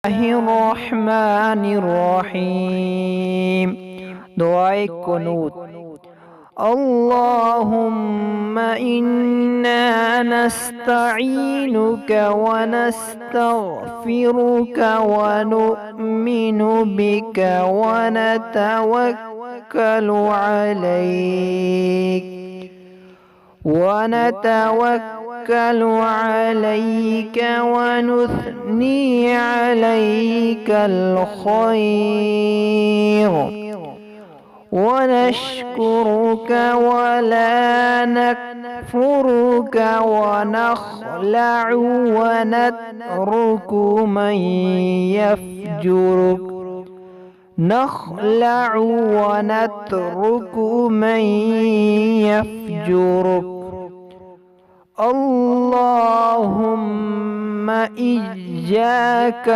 الرحمن الرحيم دعاء قنوت اللهم إنا نستعينك ونستغفرك ونؤمن بك ونتوكل عليك ونثني عليك الخير ونشكرك ولا نكفرك ونخلع ونترك من يفجرك اللهم إياك